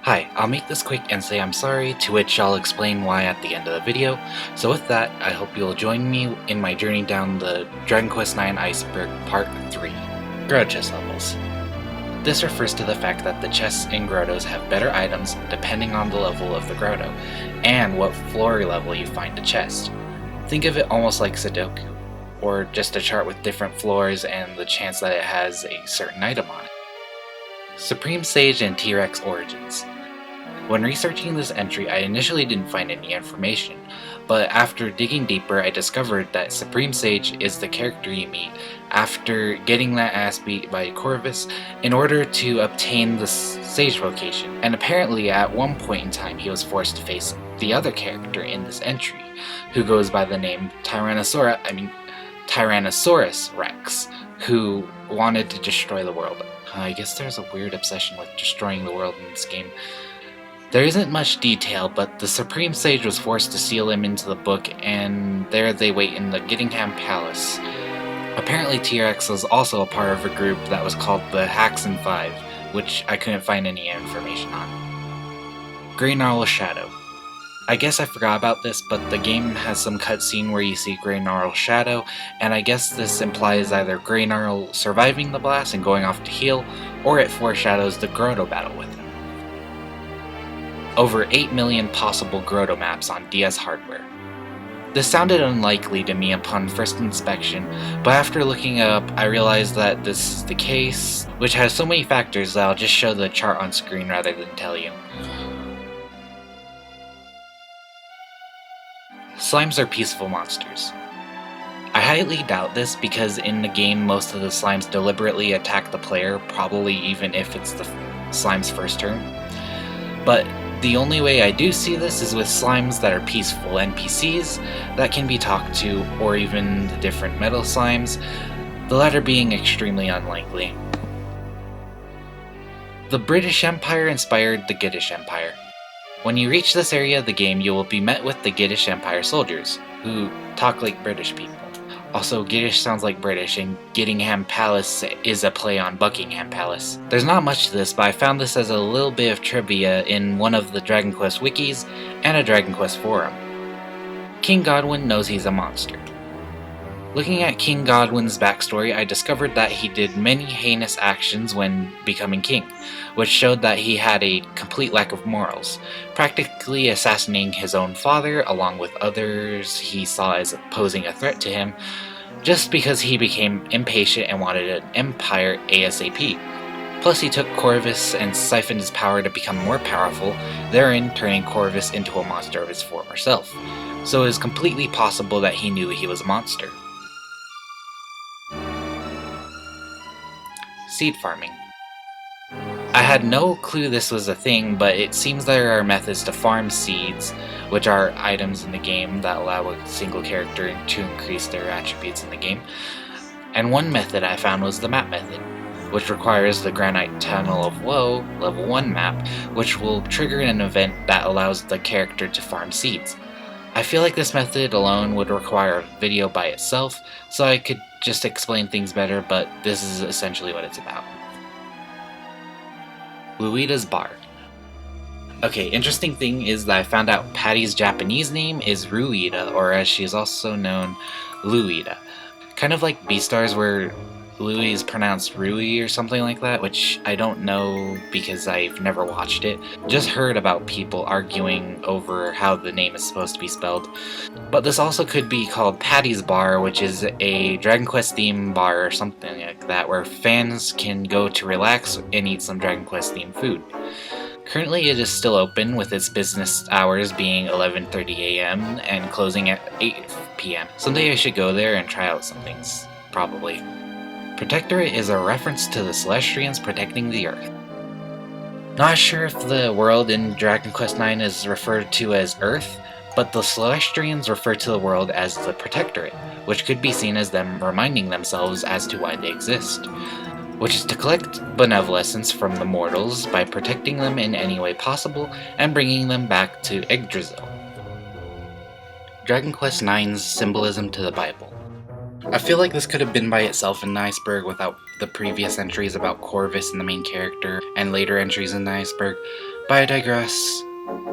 Hi, I'll make this quick and say I'm sorry, to which I'll explain why at the end of the video. So with that, I hope you'll join me in my journey down the Dragon Quest IX Iceberg Part 3. Grotto chest levels. This refers to the fact that the chests in grottos have better items depending on the level of the grotto, and what floor level you find the chest. Think of it almost like Sudoku, or just a chart with different floors and the chance that it has a certain item on it. Supreme Sage and TRex origins. When researching this entry, I initially didn't find any information, but after digging deeper, I discovered that Supreme Sage is the character you meet after getting that ass beat by Corvus in order to obtain the Sage vocation, and apparently at one point in time he was forced to face the other character in this entry, who goes by the name Tyrannosaurus Rex, who wanted to destroy the world. I guess there's a weird obsession with destroying the world in this game. There isn't much detail, but the Supreme Sage was forced to seal him into the book, and there they wait in the Gittingham Palace. Apparently TRex was also a part of a group that was called the Haxon 5, which I couldn't find any information on. Grey Gnarl Shadow. I guess I forgot about this, but the game has some cutscene where you see Grey Gnarl Shadow, and I guess this implies either Grey Gnarl surviving the blast and going off to heal, or it foreshadows the Grotto battle with him. Over 8 million possible grotto maps on DS hardware. This sounded unlikely to me upon first inspection, but after looking it up, I realized that this is the case, which has so many factors that I'll just show the chart on screen rather than tell you. Slimes are peaceful monsters. I highly doubt this because in the game most of the slimes deliberately attack the player, probably even if it's the slime's first turn. But the only way I do see this is with slimes that are peaceful NPCs that can be talked to, or even the different metal slimes, the latter being extremely unlikely. The British Empire inspired the Gittish Empire. When you reach this area of the game, you will be met with the Gittish Empire soldiers, who talk like British people. Also, Gittish sounds like British, and Gittingham Palace is a play on Buckingham Palace. There's not much to this, but I found this as a little bit of trivia in one of the Dragon Quest wikis and a Dragon Quest forum. King Godwin knows he's a monster. Looking at King Godwin's backstory, I discovered that he did many heinous actions when becoming king, which showed that he had a complete lack of morals, practically assassinating his own father along with others he saw as posing a threat to him, just because he became impatient and wanted an empire ASAP. Plus he took Corvus and siphoned his power to become more powerful, therein turning Corvus into a monster of his former self. So it is completely possible that he knew he was a monster. Seed farming. I had no clue this was a thing, but it seems there are methods to farm seeds, which are items in the game that allow a single character to increase their attributes in the game. And one method I found was the map method, which requires the Granite Tunnel of Woe level 1 map, which will trigger an event that allows the character to farm seeds. I feel like this method alone would require a video by itself, so I could just explain things better, but this is essentially what it's about. Luludas Bar. Okay, interesting thing is that I found out Patty's Japanese name is Ruida, or as she is also known, Luida. Kind of like Beastars where Louis is pronounced Rui or something like that, which I don't know because I've never watched it. Just heard about people arguing over how the name is supposed to be spelled. But this also could be called Patty's Bar, which is a Dragon Quest themed bar or something like that, where fans can go to relax and eat some Dragon Quest themed food. Currently it is still open, with its business hours being 11:30 AM and closing at 8 PM. Someday I should go there and try out some things, probably. Protectorate is a reference to the Celestians protecting the Earth. Not sure if the world in Dragon Quest IX is referred to as Earth, but the Celestians refer to the world as the Protectorate, which could be seen as them reminding themselves as to why they exist, which is to collect benevolence from the mortals by protecting them in any way possible and bringing them back to Yggdrasil. Dragon Quest IX's symbolism to the Bible. I feel like this could have been by itself in the Iceberg without the previous entries about Corvus and the main character, and later entries in the Iceberg, But I digress.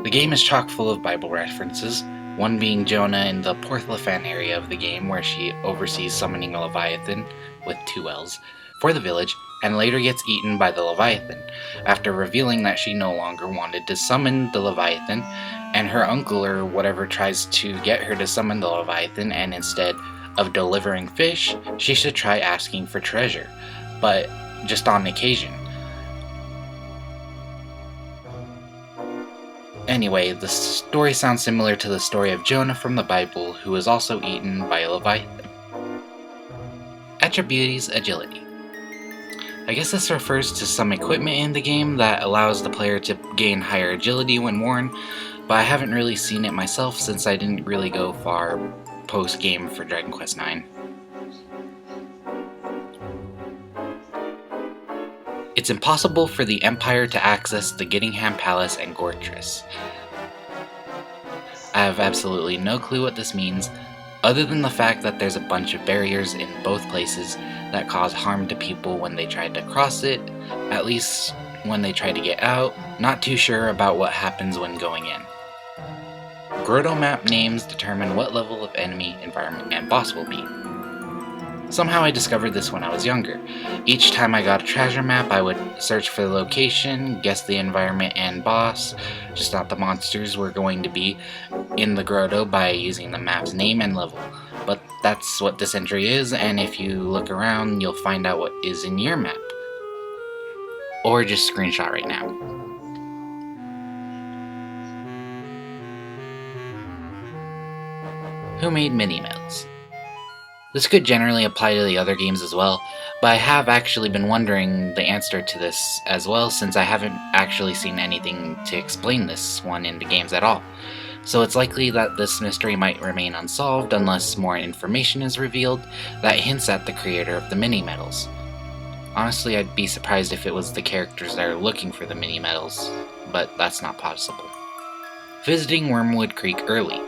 The game is chock full of Bible references, one being Jonah in the Leviathan area of the game where she oversees summoning a Leviathan, with 2 L's, for the village, and later gets eaten by the Leviathan, after revealing that she no longer wanted to summon the Leviathan, and her uncle or whatever tries to get her to summon the Leviathan, and instead of delivering fish, she should try asking for treasure, but just on occasion. Anyway, the story sounds similar to the story of Jonah from the Bible, who was also eaten by a Leviathan. Attributes: agility. I guess this refers to some equipment in the game that allows the player to gain higher agility when worn, but I haven't really seen it myself since I didn't really go far post-game for Dragon Quest IX. It's impossible for the Empire to access the Gittingham Palace and Gortress. I have absolutely no clue what this means, other than the fact that there's a bunch of barriers in both places that cause harm to people when they try to cross it, at least when they try to get out. Not too sure about what happens when going in. Grotto map names determine what level of enemy, environment, and boss will be. Somehow I discovered this when I was younger. Each time I got a treasure map, I would search for the location, guess the environment and boss, just thought the monsters were going to be in the grotto by using the map's name and level. But that's what this entry is, and if you look around, you'll find out what is in your map. Or just screenshot right now. Who made mini-medals? This could generally apply to the other games as well, but I have actually been wondering the answer to this as well since I haven't actually seen anything to explain this one in the games at all. So it's likely that this mystery might remain unsolved unless more information is revealed that hints at the creator of the mini-medals. Honestly, I'd be surprised if it was the characters that are looking for the mini-medals, but that's not possible. Visiting Wormwood Creek early.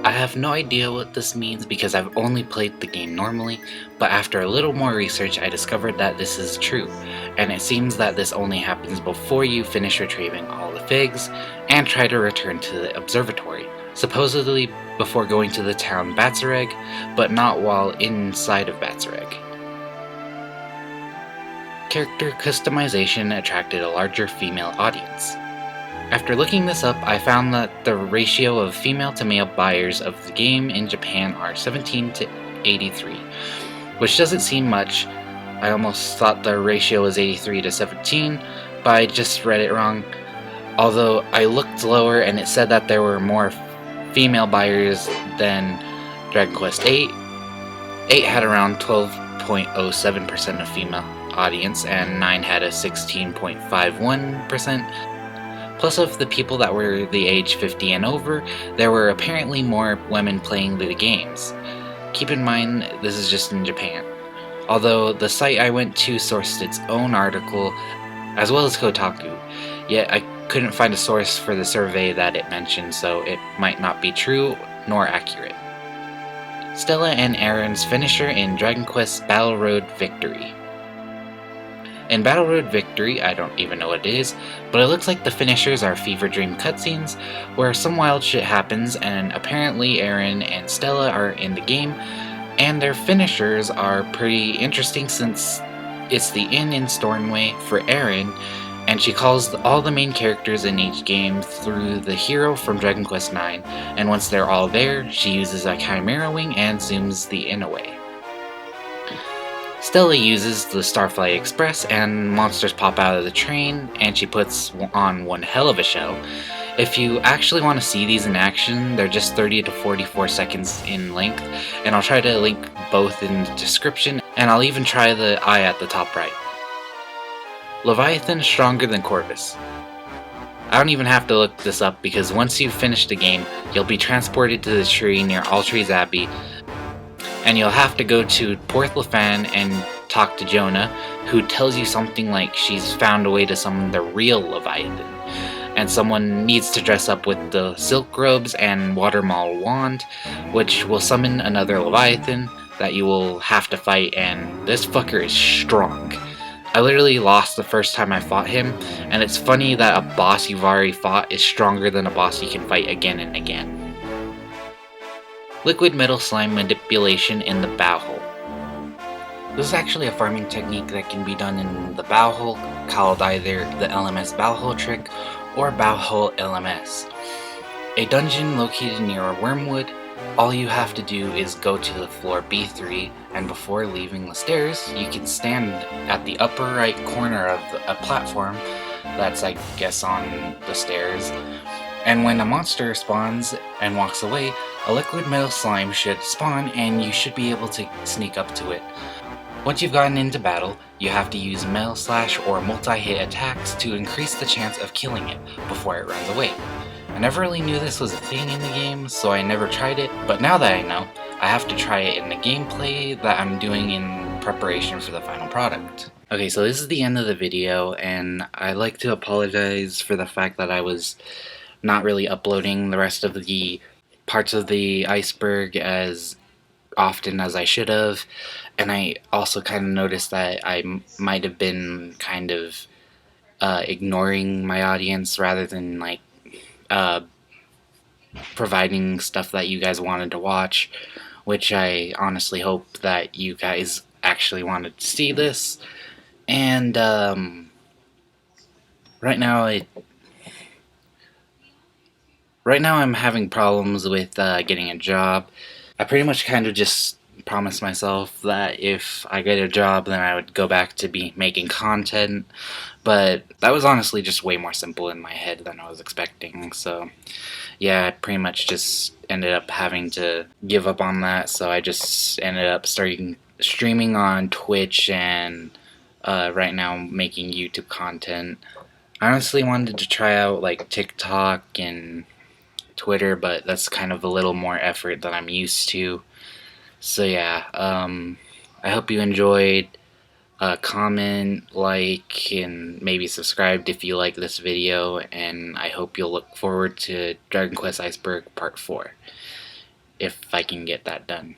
I have no idea what this means because I've only played the game normally, but after a little more research I discovered that this is true, and it seems that this only happens before you finish retrieving all the figs and try to return to the observatory, supposedly before going to the town Batsareg, but not while inside of Batsareg. Character customization attracted a larger female audience. After looking this up, I found that the ratio of female to male buyers of the game in Japan are 17 to 83, which doesn't seem much. I almost thought the ratio was 83 to 17, but I just read it wrong. Although I looked lower and it said that there were more female buyers than Dragon Quest VIII. 8 had around 12.07% of female audience, and 9 had a 16.51%. Plus, of the people that were the age 50 and over, there were apparently more women playing the games. Keep in mind, this is just in Japan. Although the site I went to sourced its own article, as well as Kotaku, yet I couldn't find a source for the survey that it mentioned, so it might not be true nor accurate. Stella and Erins finisher in Dragon Quest Battle Road Victory. In Battle Road Victory, I don't even know what it is, but it looks like the finishers are fever dream cutscenes where some wild shit happens, and apparently Erin and Stella are in the game, and their finishers are pretty interesting since it's the inn in Stornway for Erin, and she calls all the main characters in each game through the hero from Dragon Quest IX, and once they're all there, she uses a Chimera Wing and zooms the inn away. Stella uses the Starfly Express and monsters pop out of the train, and she puts on one hell of a show. If you actually want to see these in action, they're just 30 to 44 seconds in length, and I'll try to link both in the description, and I'll even try the eye at the top right. Leviathan stronger than Corvus. I don't even have to look this up because once you finish the game, you'll be transported to the tree near Altree's Abbey, and you'll have to go to Leviathan and talk to Jonah, who tells you something like she's found a way to summon the real Leviathan, and someone needs to dress up with the silk robes and watermawl wand, which will summon another Leviathan that you will have to fight, and this fucker is strong. I literally lost the first time I fought him, and it's funny that a boss you've already fought is stronger than a boss you can fight again and again. Liquid metal slime manipulation in the bow hole. This is actually a farming technique that can be done in the bow hole, called either the LMS bow hole trick or bow hole LMS. A dungeon located near Wormwood. All you have to do is go to the floor B3, and before leaving the stairs, you can stand at the upper right corner of a platform that's, I guess, on the stairs. And when a monster spawns and walks away, a liquid metal slime should spawn and you should be able to sneak up to it. Once you've gotten into battle, you have to use metal slash or multi-hit attacks to increase the chance of killing it before it runs away. I never really knew this was a thing in the game, so I never tried it, but now that I know, I have to try it in the gameplay that I'm doing in preparation for the final product. Okay, so this is the end of the video, and I'd like to apologize for the fact that I was not really uploading the rest of the parts of the iceberg as often as I should have, and I also kind of noticed that I might have been kind of ignoring my audience rather than like uh, providing stuff that you guys wanted to watch, which I honestly hope that you guys actually wanted to see this. And right now, I'm having problems with getting a job. I pretty much kind of just promised myself that if I get a job, then I would go back to be making content. But that was honestly just way more simple in my head than I was expecting. So yeah, I pretty much just ended up having to give up on that. So I just ended up starting streaming on Twitch and right now making YouTube content. I honestly wanted to try out like TikTok and Twitter, but that's kind of a little more effort than I'm used to. So yeah, I hope you enjoyed. Comment, like, and maybe subscribe if you like this video, and I hope you'll look forward to Dragon Quest Iceberg Part 4, if I can get that done.